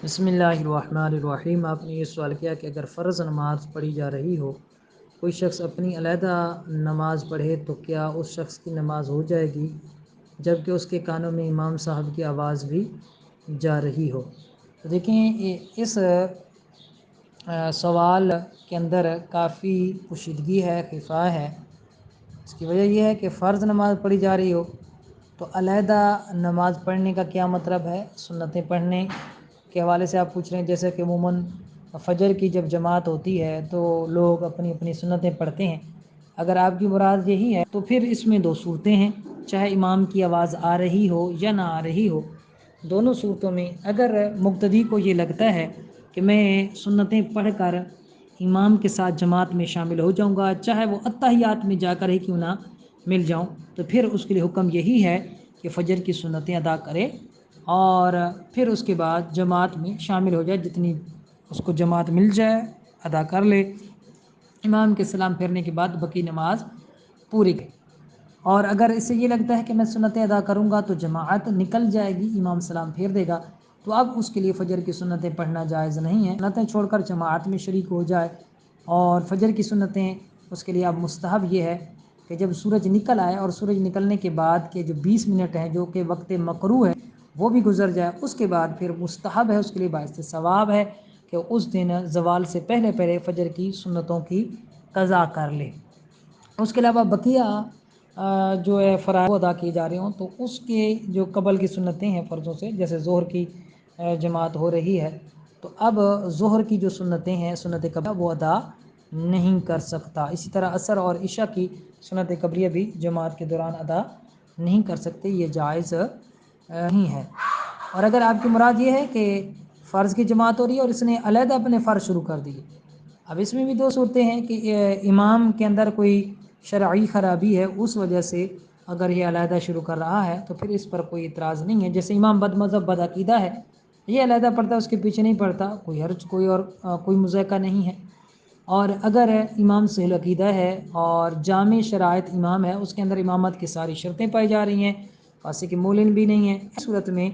بسم اللہ الرحمن الرحیم۔ آپ نے یہ سوال کیا کہ اگر فرض نماز پڑھی جا رہی ہو، کوئی شخص اپنی علیحدہ نماز پڑھے تو کیا اس شخص کی نماز ہو جائے گی جبکہ اس کے کانوں میں امام صاحب کی آواز بھی جا رہی ہو؟ تو دیکھیں، اس سوال کے اندر کافی پوشیدگی ہے، خفا ہے۔ اس کی وجہ یہ ہے کہ فرض نماز پڑھی جا رہی ہو تو علیحدہ نماز پڑھنے کا کیا مطلب ہے؟ سنتیں پڑھنے کے حوالے سے آپ پوچھ رہے ہیں۔ جیسے کہ عموماً فجر کی جب جماعت ہوتی ہے تو لوگ اپنی اپنی سنتیں پڑھتے ہیں۔ اگر آپ کی مراد یہی ہے تو پھر اس میں دو صورتیں ہیں، چاہے امام کی آواز آ رہی ہو یا نہ آ رہی ہو، دونوں صورتوں میں اگر مقتدی کو یہ لگتا ہے کہ میں سنتیں پڑھ کر امام کے ساتھ جماعت میں شامل ہو جاؤں گا، چاہے وہ اتحیات میں جا کر ہی کیوں نہ مل جاؤں، تو پھر اس کے لیے حکم یہی ہے کہ فجر کی سنتیں ادا کرے اور پھر اس کے بعد جماعت میں شامل ہو جائے، جتنی اس کو جماعت مل جائے ادا کر لے، امام کے سلام پھیرنے کے بعد باقی نماز پوری کرے۔ اور اگر اسے یہ لگتا ہے کہ میں سنتیں ادا کروں گا تو جماعت نکل جائے گی، امام سلام پھیر دے گا، تو اب اس کے لیے فجر کی سنتیں پڑھنا جائز نہیں ہے، سنتیں چھوڑ کر جماعت میں شریک ہو جائے۔ اور فجر کی سنتیں اس کے لیے اب مستحب یہ ہے کہ جب سورج نکل آئے اور سورج نکلنے کے بعد کے جو 20 منٹ ہیں جو کہ وقت مکروہ ہے وہ بھی گزر جائے، اس کے بعد پھر مستحب ہے، اس کے لیے باعث ثواب ہے کہ اس دن زوال سے پہلے پہلے فجر کی سنتوں کی قضا کر لے۔ اس کے علاوہ بقیہ جو ہے فرائض ادا کیے جا رہے ہوں تو اس کے جو قبل کی سنتیں ہیں فرضوں سے، جیسے ظہر کی جماعت ہو رہی ہے تو اب ظہر کی جو سنتیں ہیں سنت قبلیہ وہ ادا نہیں کر سکتا۔ اسی طرح عصر اور عشاء کی سنت قبلیہ بھی جماعت کے دوران ادا نہیں کر سکتے، یہ جائز نہیں ہے۔ اور اگر آپ کی مراد یہ ہے کہ فرض کی جماعت ہو رہی ہے اور اس نے علیحدہ اپنے فرض شروع کر دیے، اب اس میں بھی دو صورتیں ہیں کہ امام کے اندر کوئی شرعی خرابی ہے، اس وجہ سے اگر یہ علیحدہ شروع کر رہا ہے تو پھر اس پر کوئی اعتراض نہیں ہے۔ جیسے امام بد مذہب بد عقیدہ ہے، یہ علیحدہ پڑھتا ہے، اس کے پیچھے نہیں پڑھتا، کوئی حرج کوئی مضحکہ نہیں ہے۔ اور اگر امام صحیح عقیدہ ہے اور جامع شرائط امام ہے، اس کے اندر امامت کی ساری شرطیں پائی جا رہی ہیں، فاسق مولن بھی نہیں ہے، اس صورت میں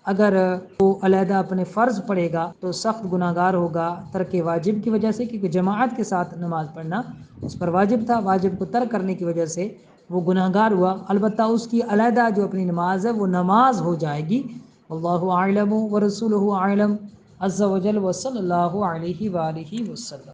اگر وہ علیحدہ اپنے فرض پڑھے گا تو سخت گناہ گار ہوگا ترک واجب کی وجہ سے، کیونکہ جماعت کے ساتھ نماز پڑھنا اس پر واجب تھا، واجب کو ترک کرنے کی وجہ سے وہ گناہ گار ہوا۔ البتہ اس کی علیحدہ جو اپنی نماز ہے وہ نماز ہو جائے گی۔ واللہ اعلم ورسولہ اعلم عز وجل، وصلی اللہ علیہ وآلہ وسلم۔